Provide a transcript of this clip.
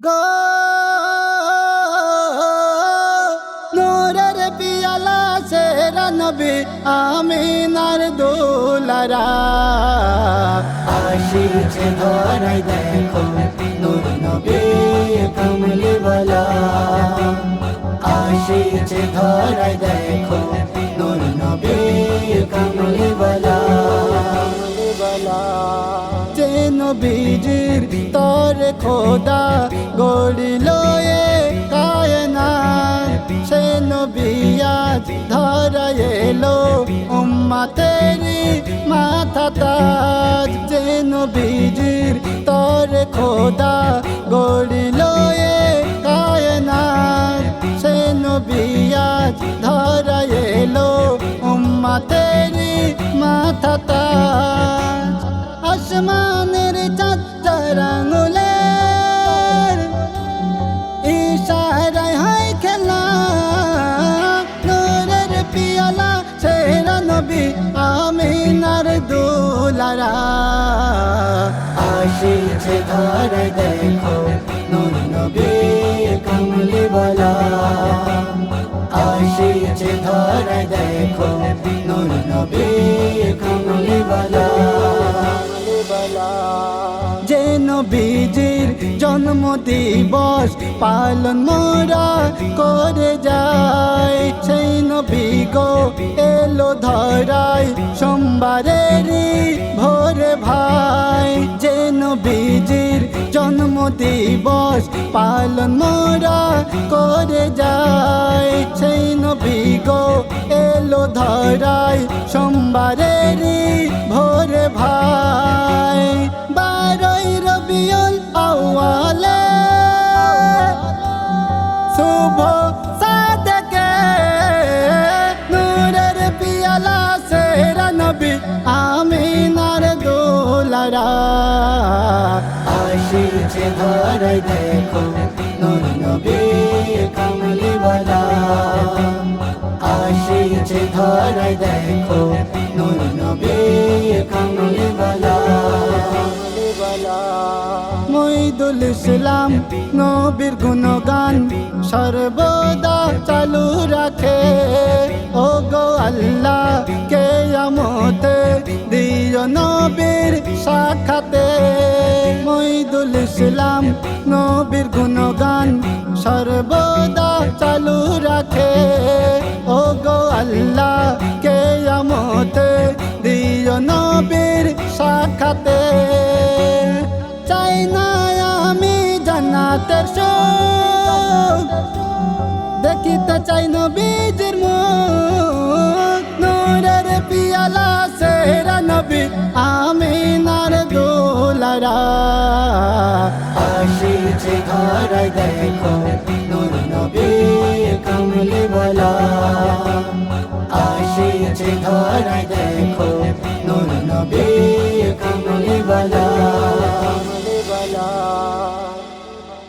গো নূরের পিয়ালা সেরা নবী আমিনার দুলারা আসিছে ধরায় দেখো নূর নবী কমলি বালা আসিছে ধরায় দেখো নূর নবী কমলি বালা যে নবীজির তরে খোদা গড়িল এ কায়নাত সে নবী আজ ধরায় এলো উম্মতেরি মাথা তাজ যে নবীজির তরে খোদা গড়িল এ কায়নাত সে নবী আজ ধরায় এলো উম্মতেরি মাথা তাজ আসমানের চাঁদ চার আঙুলের ইশারায় হয় খেলা নূরের পিয়ালা সেরা নবী আমিনার দুলারা আসিছে ধরায় দেখো নূর নবী কমলি বালা আসিছে ধরায় দেখো নূর নবী কমলি বালা যে নবীজির জন্ম দিবস পালন মোরা করে যায় সেই নবী গো এলো ধরায় সোমবারেরই ভোরে ভাই যে নবীজির জন্ম দিবস পালন মোরা করে যায় সেই নবী গো এলো ধরায় সোমবারেরই ভোরে ভাই বারোই রবিউল আউয়ালে শুভ সাদেকে নূরের পিয়ালা সেরা নবী আমিনার দুলারা আসিছে ধরায় দেখো নূর নবী কমলি বালা আসিছে ধরায় দেখো নূর নবী কমলি বালা মঈদুল ইসলাম নবীর গুণগান সর্বদা চালু রাখে ও গো আল্লাহ কিয়ামতে দিও নবীর সাক্ষাতে মঈদুল ইসলাম নবীর গুণগান সর্বদা চালু রাখে ও গো আল্লাহ কিয়ামতে দিও নবীর সাক্ষাতে চাই না আমি জান্নাতের সুখ দেখিতে চাই নবীজির মুখ নূরের পিয়ালা সেরা নবী আমিনার দুলারা আসিছে ধরায় দেখো নূর নবী কমলি বালা আসিছে ধরায় দেখো